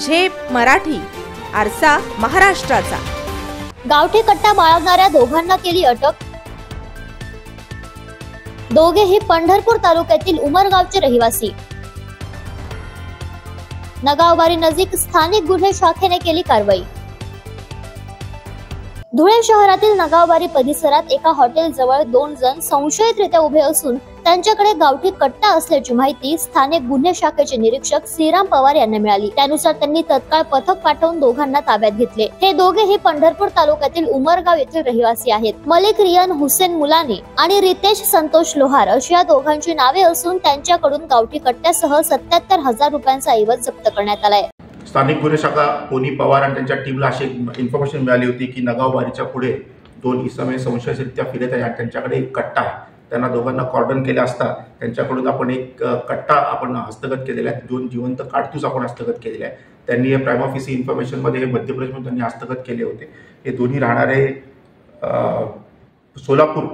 झेप मराठी, आरसा महाराष्ट्राचा। गावठी कट्टा बाळगणाऱ्या दोघांना केली अटक। दोघेही पंढरपूर तालुक्यातील उमरगावचे रहिवासी। नगावबारी नजीक स्थानिक गुन्हे शाखेने केली कारवाई। धुळे शहरातील नगावबारी परिसरात एका हॉटेल जवळ 2 जण संशयितरित्या उभे असून त्यांच्याकडे गावठी कट्टा असल्याची माहिती स्थानिक गुन्हे शाखेचे निरीक्षक श्रीराम पवार यांना मिळाली। त्यानुसार त्यांनी तत्काळ पथक पाठवून दोघांना ताब्यात घेतले। हे दोघेही पंढरपूर तालुक्यातील उमरगाव येथील रहिवासी आहेत। मलिक रियान हुसेन मुलानी आणि रितेश संतोष लोहार अशी या दोघांची नावे असून त्यांच्याकडून गावठी कट्ट्यासह 77,000 रुपयांचा ऐवज जप्त करण्यात आलाय। स्थानिक गुन्हे शाखा पोनी पवार आणि त्यांच्या टीमला अशी इन्फॉर्मेशन मिळाली होती की नगावबारीच्या पुढे 2 इसमे संशयितरित्या फिरत आहेत। त्यांच्याकडे एक कट्टा आहे। त्यांना दोघांना कॉर्डन केले असता त्यांच्याकडून आपण एक कट्टा आपण हस्तगत केलेला आहे। 2 जिवंत काडतूस आपण हस्तगत केलेले आहे। त्यांनी हे प्राइम ऑफिस इन्फॉर्मेशनमध्ये हे मध्य प्रदेशमध्ये त्यांनी हस्तगत केले होते। हे दोन्ही राहणारे सोलापूर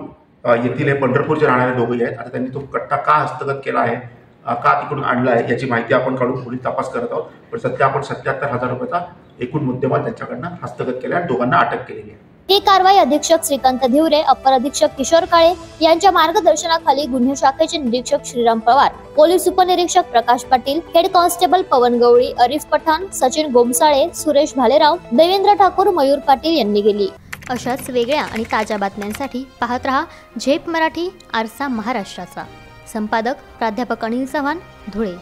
येथील हे पंढरपूरचे राहणारे दोघे आहेत। आता त्यांनी तो कट्टा का हस्तगत केला आहे, का तिकडून आणला आहे याची माहिती आपण काढून पुढील तपास करत आहोत। पण सध्या आपण 77,000 रुपयाचा एकूण मुद्देमाल त्यांच्याकडनं हस्तगत केला आहे। दोघांना अटक केलेली आहे। ही कारवाई अधीक्षक श्रीकांत धिवरे, अपर अधीक्षक किशोर काळे यांच्या मार्गदर्शनाखाली गुन्हे शाखेचे निरीक्षक श्रीराम पवार, पोलीस उपनिरीक्षक प्रकाश पाटील, हेड कॉन्स्टेबल पवन गवळी, अरिफ पठाण, सचिन गोमसाळे, सुरेश भालेराव, देवेंद्र ठाकूर, मयूर पाटील यांनी केली। अशाच वेगळ्या आणि ताज्या बातम्यांसाठी पाहत रहा झेप मराठी, आरसा महाराष्ट्राचा। संपादक प्राध्यापक अनिल चव्हाण, धुळे।